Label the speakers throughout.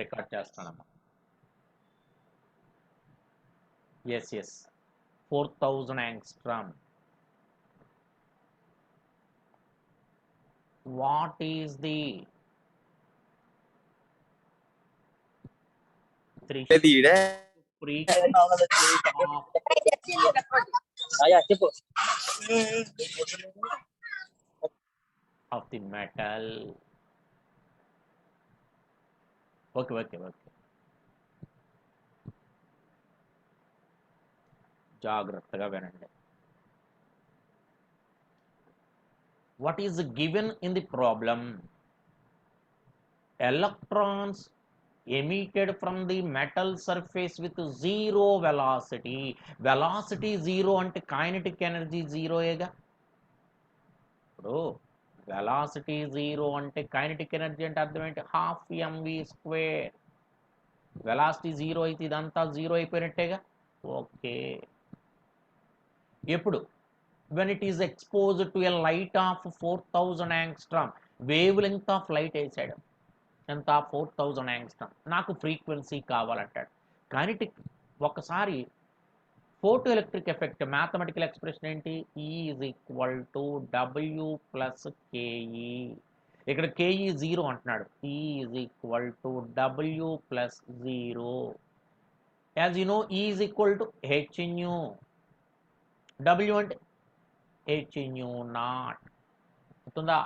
Speaker 1: Record చేస్తానమ్మా. Yes 4000 angstrom. What is the frequency of the metal? Okay. జాగ్రత్తగా వినండి. What is given in the problem? Electrons emitted from the metal surface with zero velocity. Velocity zero అంటే kinetic energy zero ఏగా. ఇప్పుడు velocity zero అంటే kinetic energy అంటే అర్థం ఏంటి? Half m v square. Velocity zero అయితే ఇదంతా జీరో అయిపోయినట్టేగా. ఓకే. ఎప్పుడు? when it is exposed to a light of 4000 angstrom. Wave length of light వేసాడు, ఎంత? 4000 angstrom. నాకు ఫ్రీక్వెన్సీ కావాలంటాడు. కైనెటిక్ ఒకసారి photo electric effect mathematical expression ఏంటి? E is equal to W plus KE. ఇక్కడ కేఈ జీరో అంటున్నాడు. E is equal to W plus zero. As you know E is equal to h nu. W అంటే h nu not. అవుతుందా?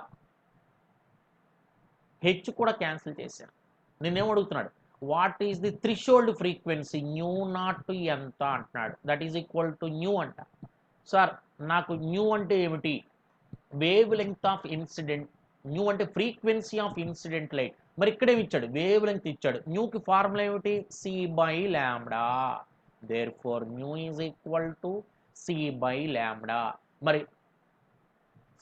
Speaker 1: H కూడా cancel చేశాను. నిన్నేం అడుగుతున్నాడు? What is the threshold frequency? Nu not ఎంత అంటున్నాడు. That is equal to nu అంట. Sir నాకు న్యూ అంటే ఏమిటి? Wave length of incident. Nu అంటే ఫ్రీక్వెన్సీ ఆఫ్ ఇన్సిడెంట్ లైట్. మరి ఇక్కడేమి ఇచ్చాడు? వేవ్ లెంగ్త్ ఇచ్చాడు. న్యూకి ఫార్ములా ఏమిటి? C by lambda. Therefore nu is equal to c by lambda. మరి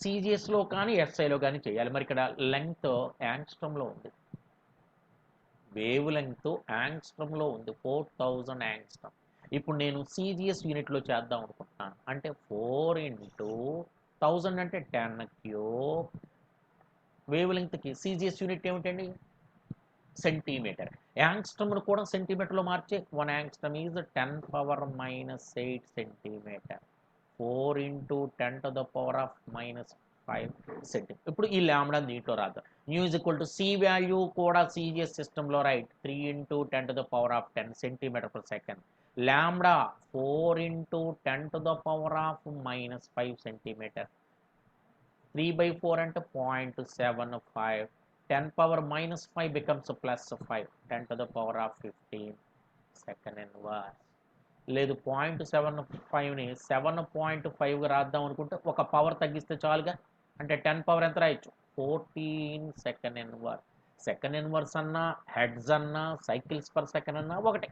Speaker 1: సిజిఎస్లో కానీ ఎస్ఐలో కానీ చేయాలి. మరి ఇక్కడ లెంగ్త్ యాంగ్స్ట్రమ్లో ఉంది, వేవ్ లెంగ్త్ యాంగ్స్ట్రమ్లో ఉంది, 4000 యాంగ్స్ట్రమ్. ఇప్పుడు నేను సిజిఎస్ యూనిట్లో చేద్దాం అనుకుంటున్నాను. అంటే 4 × 1000 అంటే 10³ వేవ్ లెంగ్త్కి. సిజిఎస్ యూనిట్ ఏమిటండి? సెంటీమీటర్. యాంగ్స్ట్రమ్ను కూడా సెంటీమీటర్లో మార్చే 1 యాంగ్స్ట్రమ్ ఈజ్ 10⁻⁸ సెంటీమీటర్. 4 × 10⁻⁻5 సెంటీమీటర్. ఇప్పుడు ఈ ల్యాంబ్డా దీంట్లో రాద్దాం. Nu is equal to c value కూడా సిజిఎస్ సిస్టంలో right. 3 × 10⁻10 centimetre per second. Lambda 4 × 10⁻⁻5 centimetre. 3/4 అంటే 0.75. 10⁻⁻5 becomes +5. 10⁻15 second inverse. లేదు 0.75ని 7.5గా రాద్దాం అనుకుంటే ఒక పవర్ తగ్గిస్తే చాలుగా. అంటే 10 పవర్ ఎంత రాయొచ్చు? 14 సెకండ్ ఇన్వర్స్. సెకండ్ ఇన్వర్స్ అన్నా, హెడ్స్ అన్నా, సైకిల్స్ పర్ సెకండ్ అన్నా ఒకటే.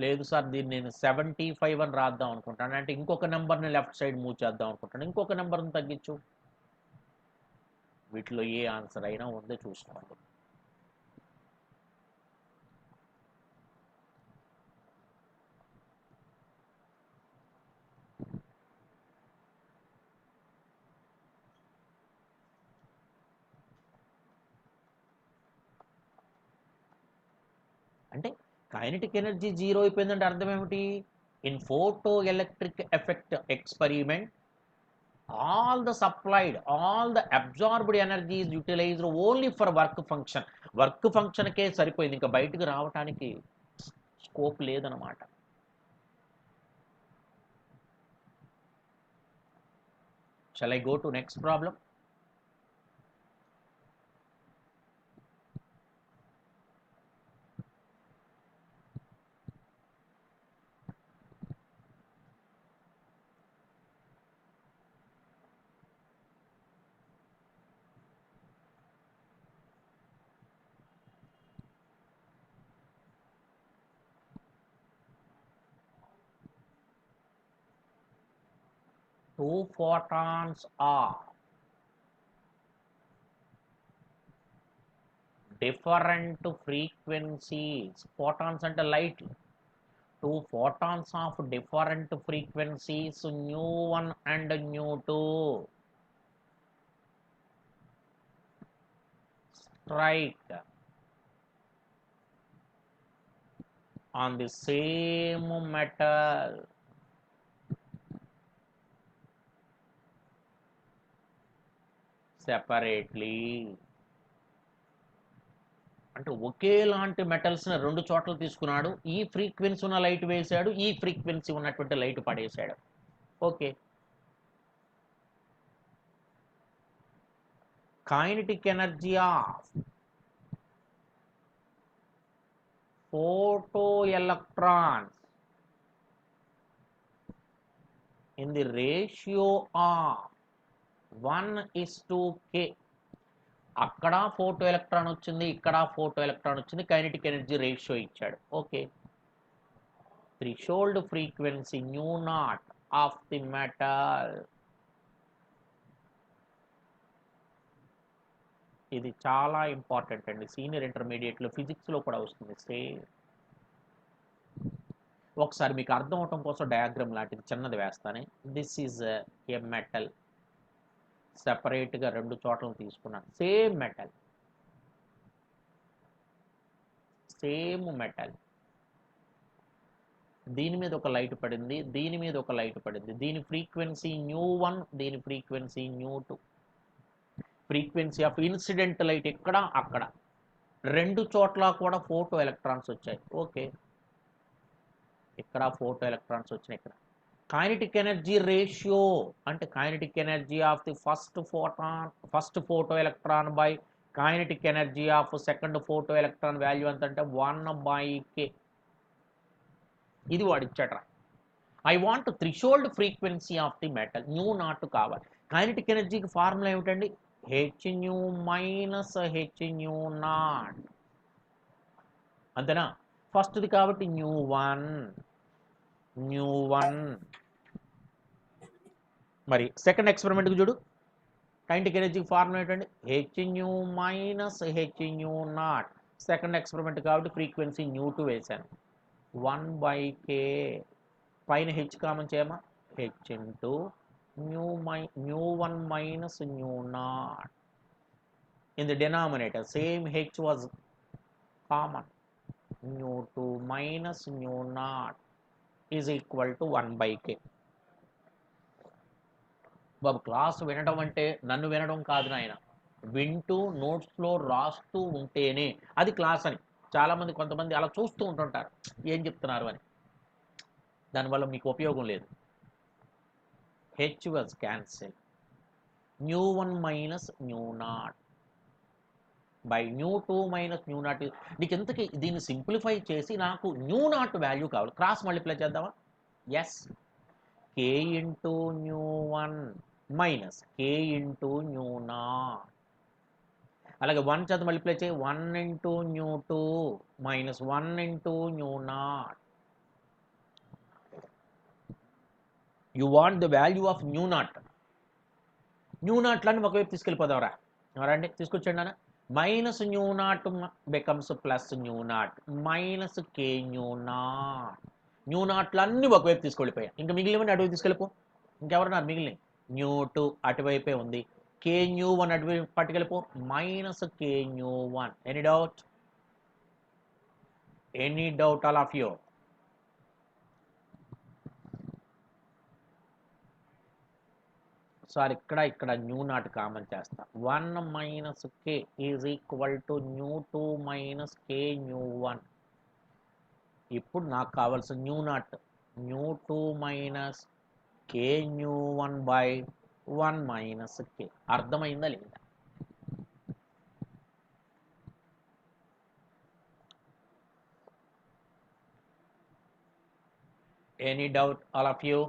Speaker 1: లేదు సార్ దీన్ని నేను 75 అని రాద్దాం అనుకుంటాను. అంటే ఇంకొక నెంబర్ని లెఫ్ట్ సైడ్ మూవ్ చేద్దాం అనుకుంటాను. ఇంకొక నెంబర్ని తగ్గించు. వీటిలో ఏ ఆన్సర్ అయినా ఉందో చూసుకోండి. అంటే కైనెటిక్ ఎనర్జీ జీరో అయిపోయిందంటే అర్థం ఏమిటి? In photo electric effect experiment all the supplied, all the absorbed energy is utilized only for work function. Work ఫంక్షన్కే సరిపోయింది, ఇంకా బయటకు రావడానికి స్కోప్ లేదనమాట. Shall I go to next problem? Two photons are different frequencies. Photons అంటే light. Two photons of different frequencies, nu1 and nu2. strike on the same metal separately. అంటే ఒకేలాంటి మెటల్స్ని రెండు చోట్ల తీసుకున్నాడు, ఈ ఫ్రీక్వెన్సీ ఉన్న లైట్ వేశాడు, ఈ ఫ్రీక్వెన్సీ ఉన్నటువంటి లైట్ పడేశాడు. Okay, kinetic energy of photoelectrons in the ratio of 1:k. అక్కడ ఫోటో ఎలక్ట్రాన్ వచ్చింది, ఇక్కడ ఫోటో ఎలక్ట్రాన్ వచ్చింది, కైనెటిక్ ఎనర్జీ రేషియో ఇచ్చాడు. Okay, threshold frequency nu not of the metal. ఇది చాలా ఇంపార్టెంట్ అండి, సీనియర్ ఇంటర్మీడియట్లో ఫిజిక్స్లో కూడా వస్తుంది సేమ్. ఒకసారి మీకు అర్థం అవటం కోసం డయాగ్రామ్ లాంటిది చిన్నది వేస్తానే. దిస్ ఈజ్ ఏ మెటల్, సెపరేట్గా రెండు చోట్లను తీసుకున్నాను, సేమ్ మెటల్, సేమ్ మెటల్. దీని మీద ఒక లైట్ పడింది, దీని మీద ఒక లైట్ పడింది. దీని ఫ్రీక్వెన్సీ న్యూ1, దీని frequency nu two. Frequency of incident light ఇక్కడ అక్కడ, రెండు చోట్ల కూడా ఫోటో ఎలక్ట్రాన్స్ వచ్చాయి. ఓకే, ఇక్కడ ఫోటో ఎలక్ట్రాన్స్ వచ్చినాయి, ఇక్కడ. కైనెటిక్ ఎనర్జీ రేషియో అంటే kinetic energy of the first photo electron by kinetic energy of second photo electron value ఎంత అంటే 1/k. ఇది వాడు ఇచ్చాడ్రా. I want threshold frequency of the metal nu naught కావాలి. కైనెటిక్ ఎనర్జీకి ఫార్ములా ఏమిటండి? H nu minus H nu naught, అంతేనా? ఫస్ట్ది కాబట్టి న్యూ1. మరి సెకండ్ ఎక్స్పెరిమెంట్కి చూడు, కైనెటిక్ ఎనర్జీకి ఫార్ములా ఏంటండి? H nu minus H nu naught. Second experiment కాబట్టి ఫ్రీక్వెన్సీ న్యూ2 వేశాను, 1/k. పైన హెచ్ కామన్ చేయమా, H into nu one minus nu naught. In the denominator same H was common, nu two minus nu naught is equal to 1/k. బాబు, class వినడం అంటే నన్ను వినడం కాదు నాయన, వింటూ నోట్స్లో రాస్తూ ఉంటేనే అది క్లాస్ అని. చాలామంది కొంతమంది అలా చూస్తూ ఉంటుంటారు, ఏం చెప్తున్నారు అని. దానివల్ల మీకు ఉపయోగం లేదు. H was cancel, nu one minus nu naught by nu two minus nu naught. నీకు ఎంతకి దీన్ని సింప్లిఫై చేసి నాకు న్యూ నాట్ వాల్యూ కావాలి, క్రాస్ మల్టిప్లై చేద్దామా? Yes, k into nu one minus k into nu naught. అలాగే 1 చేత మల్టిప్లై చేయి, 1 into nu two minus 1 into nu naught. You want the value of nu naught. Nu నాట్లని ఒకవైపు తీసుకెళ్ళిపోదాంరా, రండి తీసుకొచ్చండి అన్న. Minus nu naught becomes plus new naught, minus K nu naught. Nu నాట్లన్నీ ఒకవైపు తీసుకెళ్ళిపోయాయి, ఇంకా మిగిలినవన్నీ అటువైపు తీసుకెళ్ళిపో. ఇంకెవరన్నారు మిగిలినవి? న్యూ2 అటువైపే ఉంది, కే న్యూ1 అటువైపు పట్టుకెళ్ళిపో, minus K nu one. Any doubt? Any doubt all of you? Sir ఇక్కడ న్యూ నాట్ కామన్ చేస్తా, 1 minus K is equal to nu two minus K nu one. ఇప్పుడు నాకు కావాల్సిన nu naught, nu two minus K nu one by 1 minus K. అర్థమైందా లేదా? Any doubt all of you?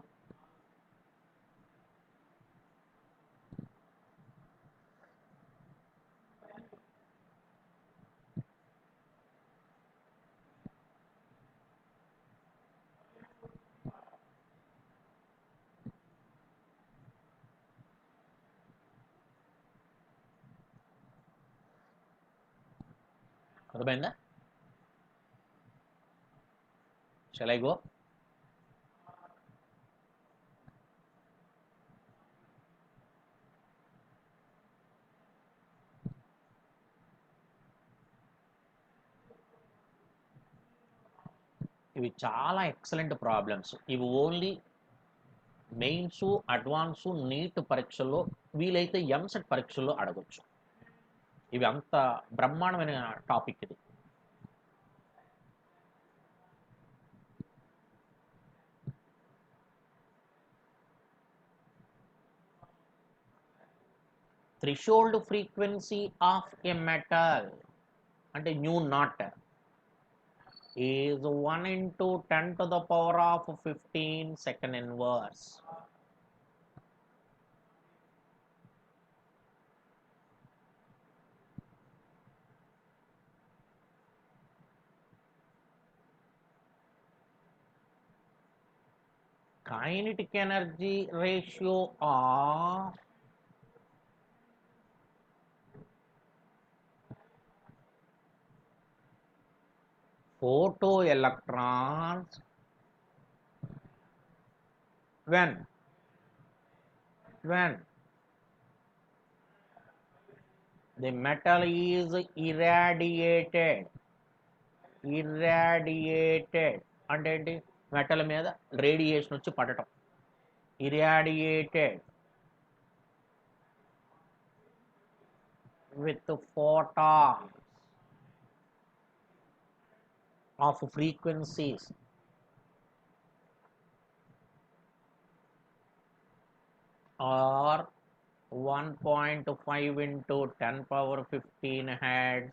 Speaker 1: అర్థమైందా? Shall I go? ఇవి చాలా ఎక్సలెంట్ ప్రాబ్లమ్స్. ఇవి ఓన్లీ మెయిన్స్, అడ్వాన్స్, నీట్ పరీక్షల్లో, వీలైతే ఎంసెట్ పరీక్షల్లో అడగొచ్చు. ఇవి అంత బ్రహ్మాండమైన టాపిక్ ఇది. Threshold frequency of a metal అంటే new not is 1 into 10 to the power of 15 second inverse. Kinetic energy ratio of photoelectrons when the metal is irradiated అంటే ఏంటి? మెటల్ మీద రేడియేషన్ వచ్చి పడటం, irradiated with photons of frequencies or 1.5 into 10 power 15 hertz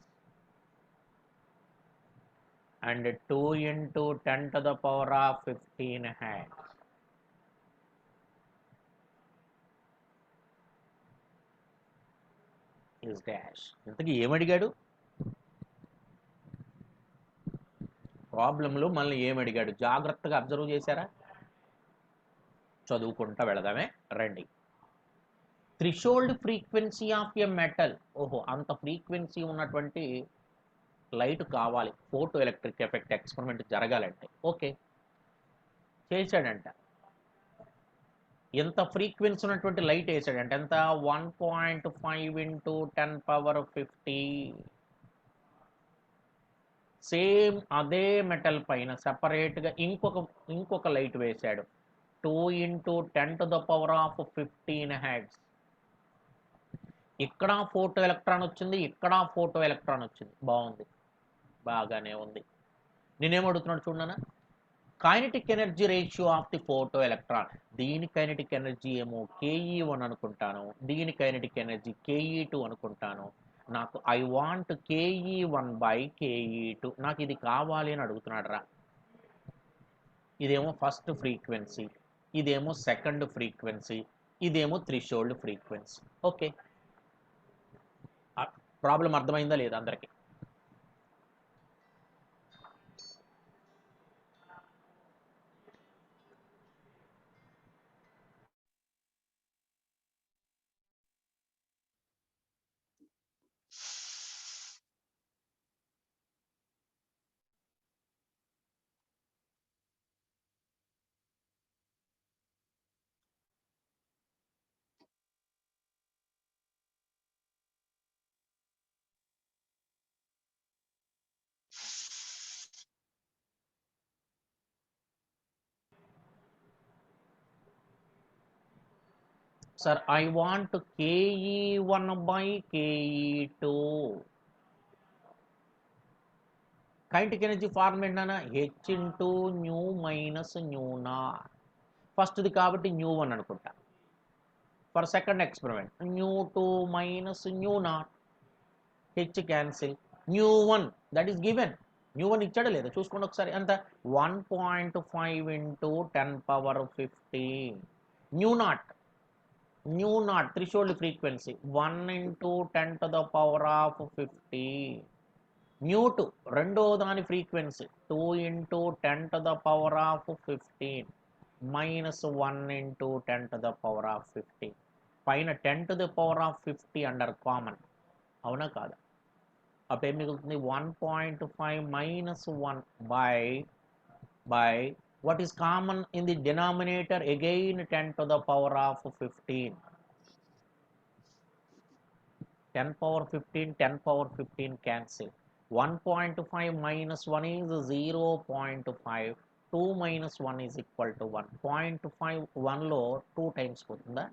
Speaker 1: and 2 into 10 to the power of 15 hertz. Is dash. ఇంతకీ ఏమడిగాడు? ప్రాబ్లంలో మనల్ని ఏమడిగాడు జాగ్రత్తగా observe చేశారా? చదువుకుంటా వెళదామే రండి. Threshold frequency of a metal. ఓహో, అంత ఫ్రీక్వెన్సీ ఉన్నటువంటి లైట్ కావాలి ఫోటో ఎలక్ట్రిక్ ఎఫెక్ట్ ఎక్స్పెరిమెంట్ జరగాలంటే. ఓకే, చేశాడంట. ఎంత ఫ్రీక్వెన్సీ ఉన్నటువంటి లైట్ వేసాడంటే ఎంత? 1.5 into 10 power 50. సేమ్ అదే మెటల్ పైన సెపరేట్గా ఇంకొక లైట్ వేశాడు, 2 into 10 to the power of 15 hertz. ఇక్కడ ఫోటో ఎలక్ట్రాన్ వచ్చింది, ఇక్కడ ఫోటో ఎలక్ట్రాన్ వచ్చింది. బాగుంది, బాగానే ఉంది. నేనేమడుగుతున్నాడు చూడనా? Kinetic energy ratio of the photo electron. దీని కైనెటిక్ ఎనర్జీ ఏమో KE1 అనుకుంటాను, దీని కైనెటిక్ ఎనర్జీ KE2 అనుకుంటాను. నాకు ఐ వాంట్ KE1/KE2, నాకు ఇది కావాలి అని అడుగుతున్నాడు రా. ఇదేమో ఫస్ట్ ఫ్రీక్వెన్సీ, ఇదేమో సెకండ్ ఫ్రీక్వెన్సీ, ఇదేమో థ్రెషోల్డ్ ఫ్రీక్వెన్సీ. ఓకే, ప్రాబ్లం అర్థమైందా లేదా అందరికీ? Sir, I want KE1/KE2. Kinetic energy formula ఏంటన్నా? H into nu minus nu naught. ఫస్ట్ది కాబట్టి న్యూ1 అనుకుంటా. For second experiment nu two minus nu naught, H cancel, nu one that is given. Nu one ఇచ్చాడా లేదా చూసుకోండి ఒకసారి. అంత 1.5 into 10 power 15. New not threshold frequency 1 into 10 to the power of 50. న్యూ2 రెండో దాని frequency 2 into 10 to the power of 15 minus 1 into 10 to the power of 15. పైన 10 to the power of 50 under common, అవునా కాదా? అప్పుడు ఏం మిగులుతుంది? 1.5 minus 1 by what is common in the denominator, again 10 to the power of 15. 10 power 15 10 power 15 cancel. 1.5 minus 1 is 0.5. 2 minus 1 is equal to 1. 0.5 1లో 2 times పోతుందా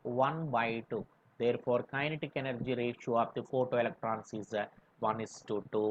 Speaker 1: 1/2. Therefore kinetic energy ratio of the photoelectrons is 1:2.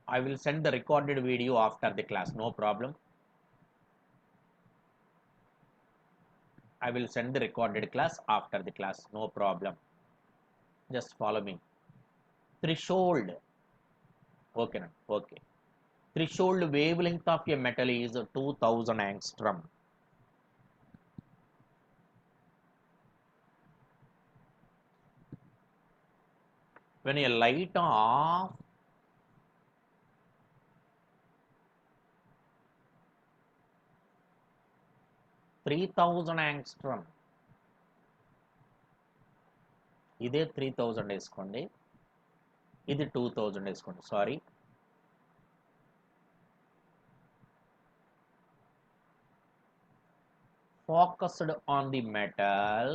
Speaker 1: I will send the recorded video after the class, no problem. I will send the recorded class after the class, no problem. Just follow me. Threshold. Okay, okay. Threshold wavelength of a metal is 2000 angstrom. When a light of 3000 angstrom, ఇదే 3000 వేసుకోండి, ఇది 2000 వేసుకోండి, sorry. Focused on the metal,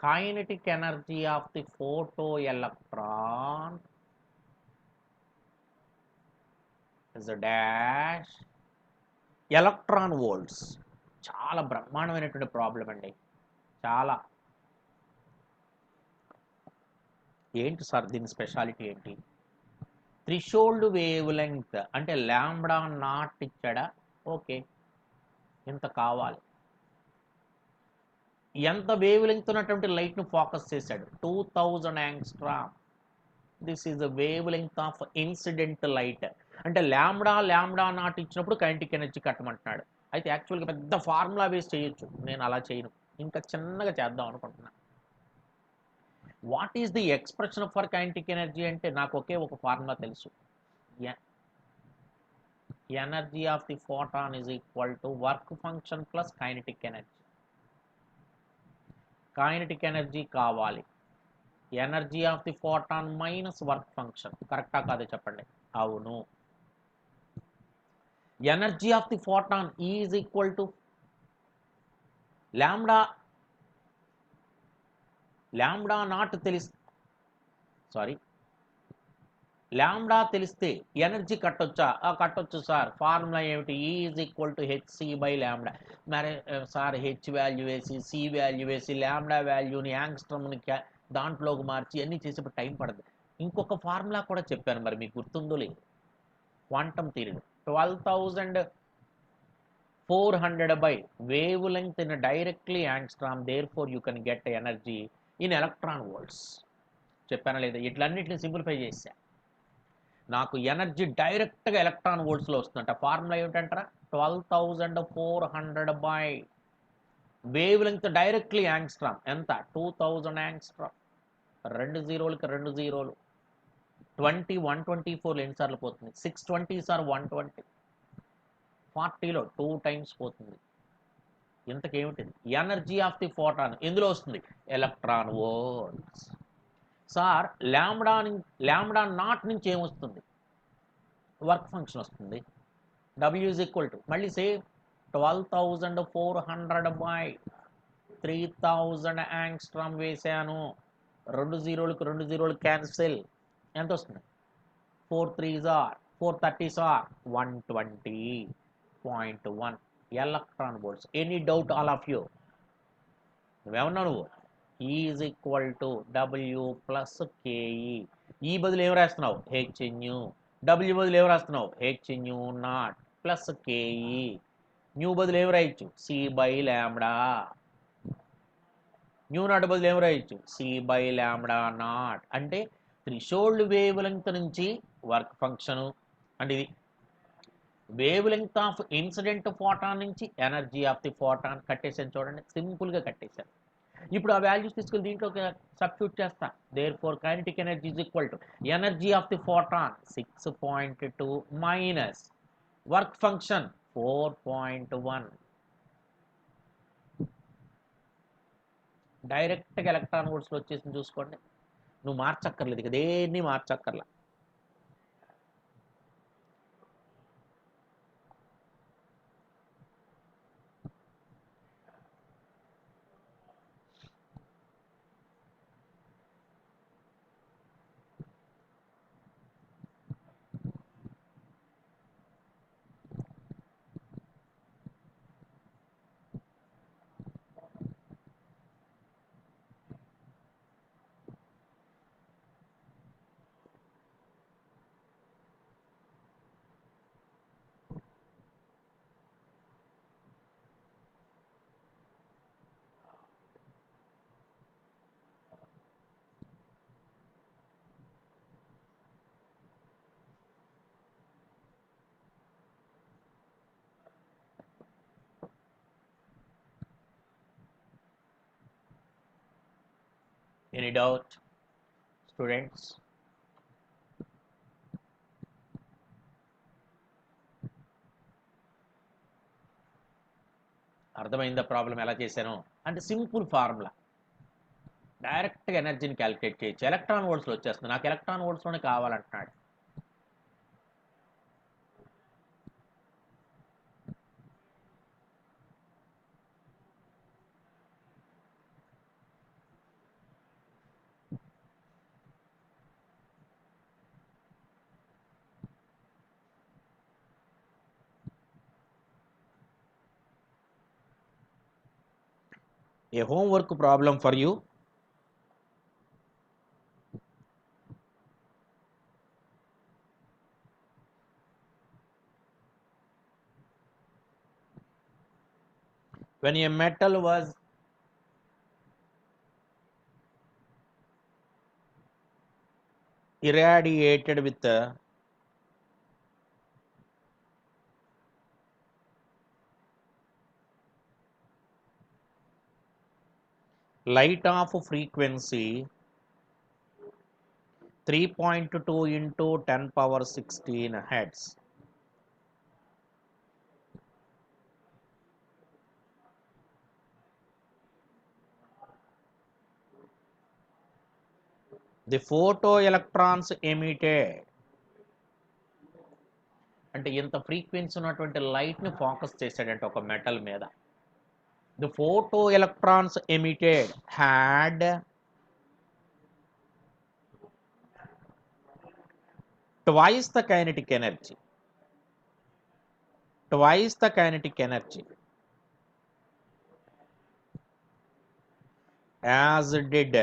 Speaker 1: kinetic energy of the photoelectron is a dash electron volts. చాలా బ్రహ్మాండమైనటువంటి problem అండి. చాలా ఏంటి sir దీని స్పెషాలిటీ ఏంటి? థ్రెషోల్డ్ వేవ్ లెంగ్త్ అంటే లాంబ్డా నాట్ ఇచ్చాడా, ఓకే, ఇంత కావాలి. ఎంత వేవ్ లెంగ్త్ ఉన్నటువంటి లైట్ను ఫోకస్ చేశాడు, 2000 angstrom. This is the wave length of incident light. అంటే లాంబ్డా నాట్ ఇచ్చినప్పుడు కైనెటిక్ ఎనర్జీ కట్టమంటున్నాడు. అయితే యాక్చువల్గా పెద్ద ఫార్ములా వేస్ట్ చేయొచ్చు, నేను అలా చేయను, ఇంకా చిన్నగా చేద్దాం అనుకుంటున్నాను. What is the expression for kinetic energy అంటే నాకు ఒకే ఒక ఫార్ములా తెలుసు. Energy of the photon is equal to work function plus kinetic energy. Kinetic energy కావాలి, energy of the photon minus work function. కరెక్టా కాదే చెప్పండి? అవును. Energy of the photon is equal to lambda naught lambda తెలిస్తే energy కట్టొచ్చా? కట్టొచ్చు sir. Formula ఏమిటి? Is equal to HC by lambda. మరి సార్ హెచ్ వాల్యూ వేసి సి వాల్యూ వేసి లాంబ్డా వాల్యూని యాంగ్స్ట్రమ్ని దాంట్లోకి మార్చి అన్నీ చేసేప్పుడు టైం పడుతుంది. ఇంకొక ఫార్ములా కూడా చెప్పాను, మరి మీకు గుర్తుందో లేదు? Quantum theory 12,400 by wavelength in directly angstrom, therefore you can get energy in electron volts. చెప్పానా లేదా? ఇట్లన్నిటిని సింప్లిఫై చేశా, నాకు ఎనర్జీ డైరెక్ట్గా ఎలక్ట్రాన్ వోల్ట్స్లో వస్తుందంట. ఫార్ములా ఏమిటంటారా? 12,400 by wavelength directly angstrom ఎంత 2000 యాంగ్స్ట్రామ్, 2 జీరోలకి 2 జీరోలు 20 124 ఎన్నిసార్లు పోతుంది, 620 సార్ 120, 40లో 2 టైమ్స్ పోతుంది. ఇంతకేమిటిది ఎనర్జీ ఆఫ్ ది ఫోటాన్ ఎందులో వస్తుంది, electron volts. Sir lambda not నుంచి ఏమొస్తుంది, వర్క్ ఫంక్షన్ వస్తుంది. W ఈజ్ ఈక్వల్ టు మళ్ళీ సేమ్ 12,400/3000 యాంగ్స్ట్రామ్ వేశాను, 2 జీరోలకు 2 జీరోలు క్యాన్సిల్, ఎంత వస్తుంది 4 3s or 430s or 120.1 electron volts. Any doubt all of you, నువ్వేమన్నా నువ్వు is equal to W plus KE. ఈ బదులు ఏం రాస్తున్నావు HNU, W బదులు ఏం రాస్తున్నావు HNU not plus KE, nu బదులు ఏం రాయొచ్చు C/λ, న్యూ నాట్ బదులు ఏం రాయొచ్చు C/λ నాట్. అంటే థ్రెషోల్డ్ వేవ్ లెంగ్త్ నుంచి వర్క్ ఫంక్షను అంటే ఇది wave length of incident photon నుంచి ఎనర్జీ ఆఫ్ ది ఫోటాన్. కట్టేసాను చూడండి, సింపుల్గా కట్టేశాను. ఇప్పుడు ఆ వాల్యూస్ తీసుకెళ్ళి దీంట్లోకి సబ్స్టిట్యూట్ చేస్తా. Therefore kinetic energy is equal to energy of the photon 6.2 minus work function 4.1. డైరెక్ట్గా ఎలక్ట్రాన్ వోల్ట్స్లో వచ్చేసింది చూసుకోండి. నువ్వు మార్చక్కర్లేదు, ఇక దేన్ని మార్చక్కర్లా. Any doubt students? అర్థమైందా ప్రాబ్లం ఎలా చేశాను అంటే సింపుల్ ఫార్ములా, డైరెక్ట్గా ఎనర్జీని క్యాలిక్యులేట్ చేయొచ్చు. ఎలక్ట్రాన్ వోల్ట్స్లో వచ్చేస్తుంది, నాకు ఎలక్ట్రాన్ వోల్ట్స్లోనే కావాలంటున్నాడు. A homework problem for you. When a metal was irradiated with light of frequency 3.2 into 10 power 16 hertz, the photoelectrons emitted అంటే ఇంత ఫ్రీక్వెన్సీ ఉన్నటువంటి లైట్ని ఫోకస్ చేశాడంటే ఒక మెటల్ మీద. The photoelectrons emitted had twice the kinetic energy, twice the kinetic energy as did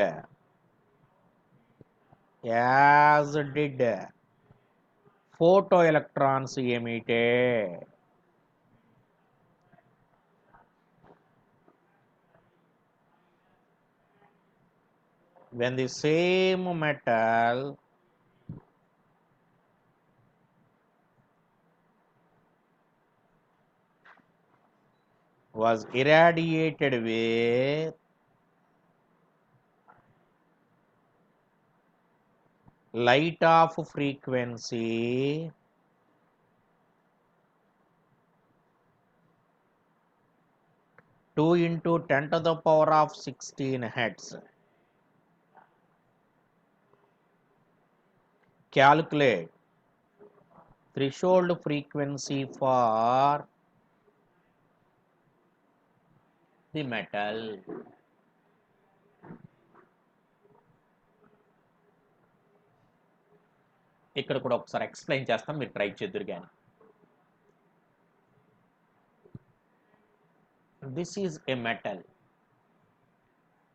Speaker 1: photoelectrons emitted when the same metal was irradiated with light of frequency 2 into 10 to the power of 16 hertz. Calculate threshold frequency for the metal. ఇక్కడ కూడా ఒకసారి explain చేస్తాం, మీరు try చేద్దురు కానీ. This is a metal.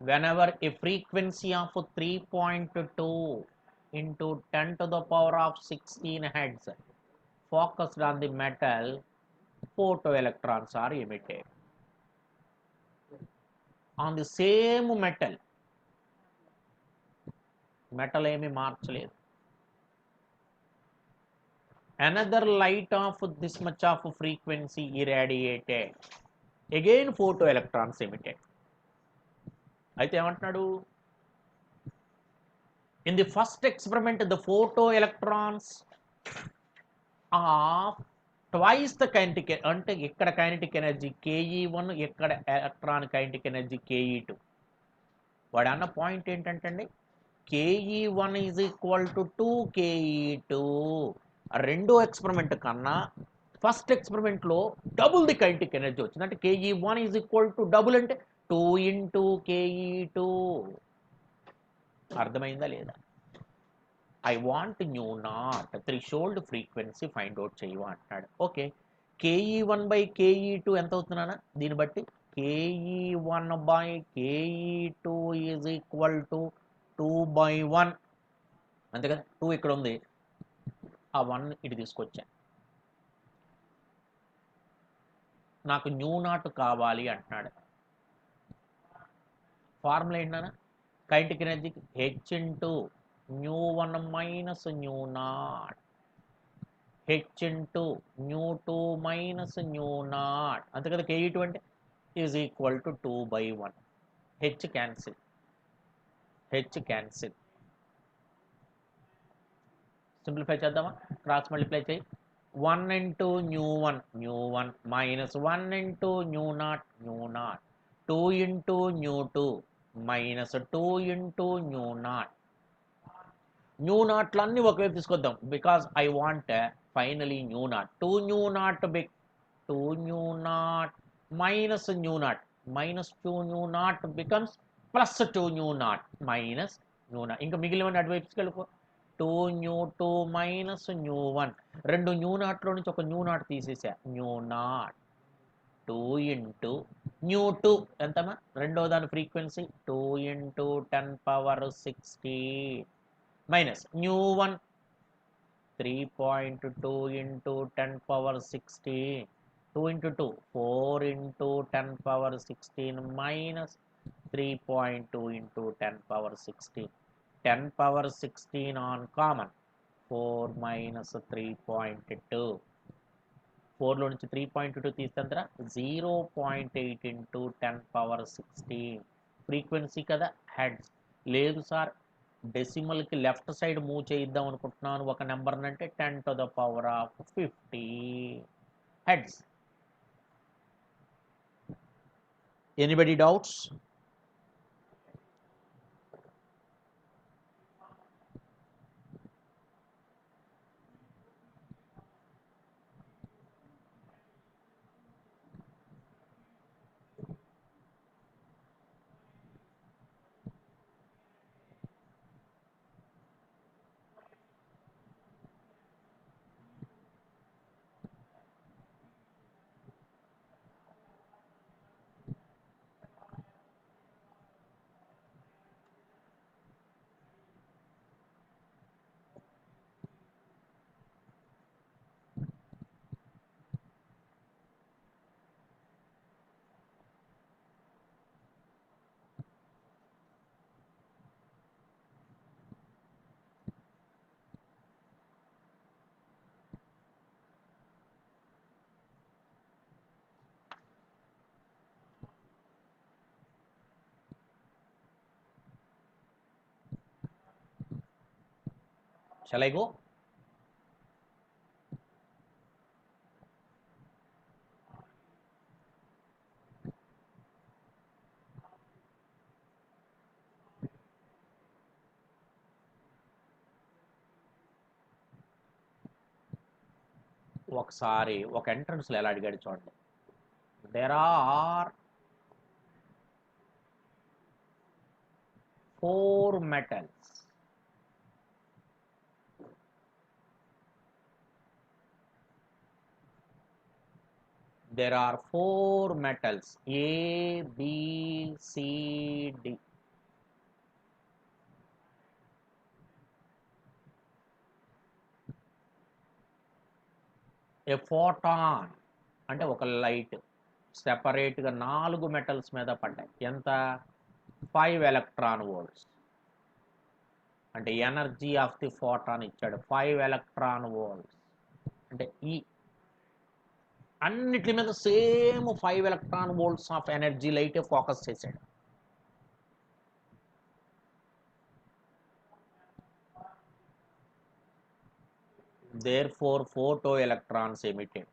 Speaker 1: Whenever a frequency of 3.2 into 10 to the power of 16 hertz focused on the metal, photoelectrons are emitted. On the same metal ఏమి మార్చలేదు. Another light of this much of frequency irradiated, again photoelectrons emitted. అయితే ఏమంటున్నాడు, in the first experiment the photoelectrons of twice the kinetic, అంటే ఇక్కడ kinetic energy ke1, ఇక్కడ electron kinetic energy ke2. వాడు అన్న point ఏంటంటే అండి, ke1 is equal to 2 ke2. రెండో ఎక్స్పెరిమెంట్ కన్నా ఫస్ట్ ఎక్స్పెరిమెంట్లో డబుల్ ది కైనెటిక్ ఎనర్జీ వచ్చింది. అంటే ke1 is equal to double అంటే 2 into ke2. అర్థమైందా లేదా? I want new not threshold frequency find out చేయవా అంటున్నాడు. ఓకే, ke1 బై ke2 ఎంత అవుతున్నానా, దీన్ని బట్టి ke1 by ke2 is equal to 2/1. అంతే కదా, 2 ఇక్కడ ఉంది, ఆ 1 ఇటు తీసుకొచ్చా. నాకు న్యూ నాట్ కావాలి అంటున్నాడు. ఫార్ములా ఏంటన్నా, కైనెటిక్ ఎనర్జీకి H into nu one minus nu naught, H into nu two minus nu naught. అంతే కదా, ke2 అంటే is equal to 2/1. H cancel, H cancel. Simplify చేద్దామా, క్రాస్ మల్టిప్లై చేయి. 1 into nu one nu one minus 1 into nu naught nu naught, 2 into nu two minus 2 into nu naught. Nu నాట్లన్నీ ఒకవైపు తీసుకొద్దాం, because I want finally nu naught. 2 nu naught big 2 nu naught minus nu naught, minus 2 nu naught becomes plus 2 nu naught minus nu not. ఇంకా మిగిలిన అటువైపు తీసుకెళ్ళిపో, 2 న్యూ2 minus న్యూ1. రెండు new నాట్లో నుంచి ఒక న్యూ నాట్ తీసేసా, న్యూ నాట్. 2 into న్యూ2 ఎంతమ్మా, రెండో దాని ఫ్రీక్వెన్సీ 2 into 10⁻16 మైనస్ న్యూ1 3.2 into 10⁻16, 2 into 2 4 into 10⁻16 minus 3.2 into 10⁻16. 10⁻16 on common, 4 minus 3.2. 4లో నుంచి 3.2 తీస్తే 0.8 into 10⁻16. ఫ్రీక్వెన్సీ కదా, హెడ్స్. లేదు సార్, డెసిమల్కి లెఫ్ట్ సైడ్ మూవ్ చేయిద్దాం అనుకుంటున్నాను ఒక నెంబర్ అంటే 10⁻50 hertz. Anybody doubts? Shall I go? ఒకసారి ఒక ఎంట్రన్స్ లో ఎలా అడిగాడు చూడండి. There are 4 metals. There are 4 metals A, B, C, D. A photon అంటే ఒక లైట్ సెపరేట్గా 4 మెటల్స్ మీద పడ్డాయి. ఎంత? 5 ఎలక్ట్రాన్ వోల్ట్స్. అంటే ఎనర్జీ ఆఫ్ ది ఫోటాన్ ఇచ్చాడు 5 ఎలక్ట్రాన్ వోల్ట్స్. అంటే ఈ అన్నిటి మీద same 5 electron volts of energy లైటే ఫోకస్ చేశాడు. Therefore photo electrons emitted.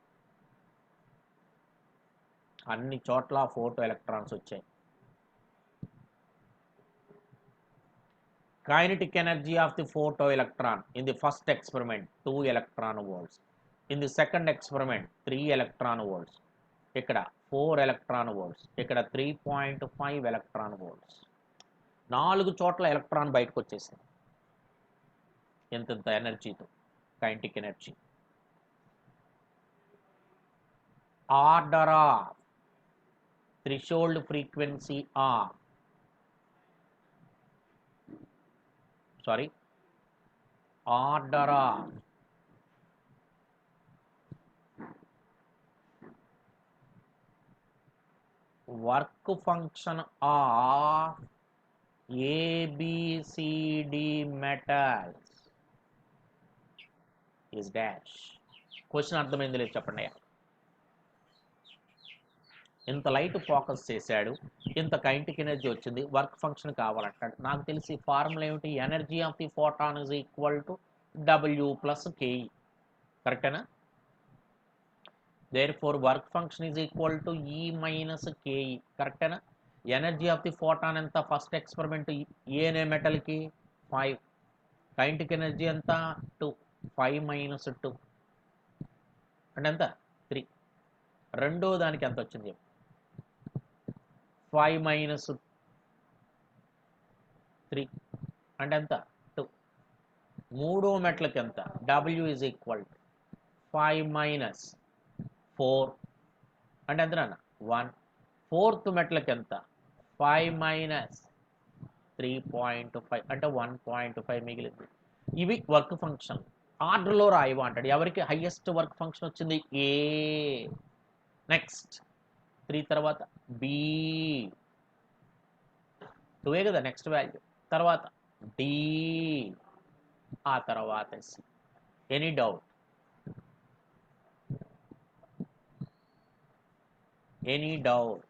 Speaker 1: అన్ని చోట్ల ఫోటో ఎలక్ట్రాన్స్ వచ్చాయి. Kinetic energy of the photo electron in the first experiment 2 electron volts. In the second experiment 3 electron volts. ఇక్కడ 4 electron volts. ఇక్కడ 3.5 electron volts. 4 చోట్ల electron బయటకు వచ్చేసింది ఎంతెంత ఎనర్జీతో. Kinetic energy. Order of threshold frequency of order of work function of A, B, C, D metals is dash. Question అర్థమైంది లేదు చెప్పండి. ఇంత లైట్ ఫోకస్ చేశాడు, ఇంత కైనెటిక్ ఎనర్జీ వచ్చింది, వర్క్ ఫంక్షన్ కావాలంటాడు. నాకు తెలిసి ఫార్ములా ఏమిటి? Energy of the photon is equal to W plus KE. కరెక్టేనా? Therefore work function is equal to E minus KE. కరెక్టేనా? ఎనర్జీ ఆఫ్ ది ఫోటాన్ ఎంత? ఫస్ట్ ఎక్స్పెరిమెంట్ ఏ అనే మెటల్కి 5. కైనెటిక్ ఎనర్జీ ఎంత? 2. 5 minus 2 అంటే ఎంత? 3. రెండో దానికి ఎంత వచ్చింది? 5 మైనస్ 3 అంటే ఎంత? 2. మూడో మెట్లకి ఎంత? W is equal to 5 minus 4 అంటే ఎంత నాన్న? 1. ఫోర్త్ మెట్లకి ఎంత? 5 మైనస్ 3.5 అంటే 1.5 మిగిలింది. ఇవి వర్క్ ఫంక్షన్. ఆర్డర్లో రాయవా అంటాడు. ఎవరికి హైయెస్ట్ వర్క్ ఫంక్షన్ వచ్చింది? ఏ. నెక్స్ట్ 3 తర్వాత B, 2 కదా నెక్స్ట్ వాల్యూ. తర్వాత D, ఆ తర్వాత C. Any doubt? Any doubt?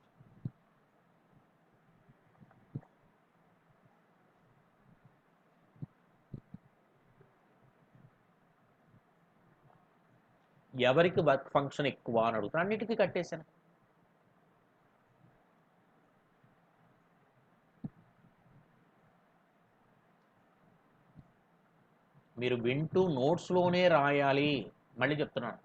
Speaker 1: ఎవరికి వర్క్ ఫంక్షన్ ఎక్కువ అని అడుగుతాను. అన్నిటికీ కట్టేశాను. మీరు వింటూ నోట్స్లోనే రాయాలి. మళ్ళీ చెప్తున్నాను.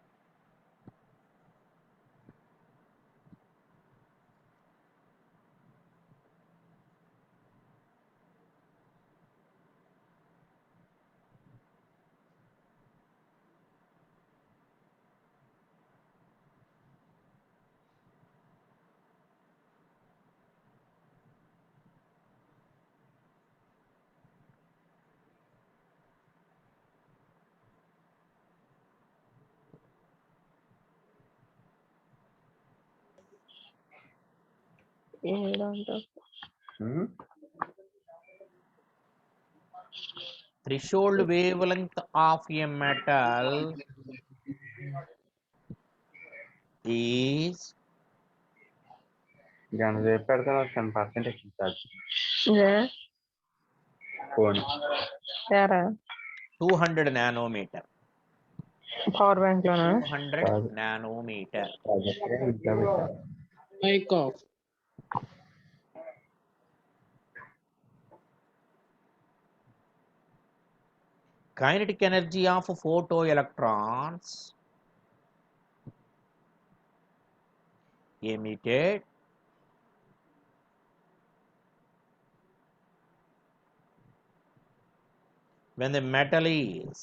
Speaker 1: Threshold wavelength of a metal is
Speaker 2: పెడతాను 10% ఎక్కించాలి. Phone
Speaker 1: 200 nanometre.
Speaker 3: పవర్ బ్యాంక్ లోనా?
Speaker 1: 200
Speaker 2: కాదు.
Speaker 1: నానోమీటర్.
Speaker 2: ఇంకా పెట్టారు.
Speaker 4: Mic off.
Speaker 1: Kinetic energy of photoelectrons emitted when the metal is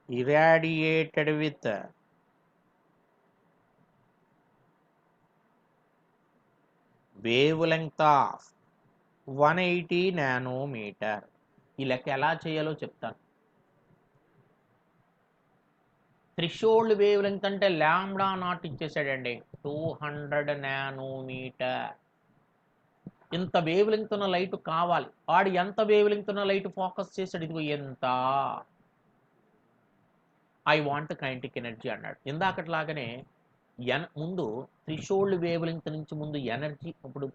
Speaker 1: irradiated with wavelength of 180 nanometre. ఈ లెక్క ఎలా చేయాలో చెప్తాను. థ్రెషోల్డ్ వేవ్ లెంగ్త్ అంటే లాంబ్డా నాట్ ఇచ్చేసాడండి, 200 నానోమీటర్. ఇంత వేవ్ లెంగ్త్ ఉన్న లైట్ కావాలి. వాడు ఎంత వేవ్ లెంగ్త్ ఉన్న లైట్ ఫోకస్ చేశాడు, ఇదిగో ఎంత, ఐ వాంట్ కైనెటిక్ ఎనర్జీ అన్నాడు. ఇందాకట్లాగానే ముందు థ్రెషోల్డ్ వేవ్ లెంగ్త్ నుంచి ముందు ఎనర్జీ, ఇప్పుడు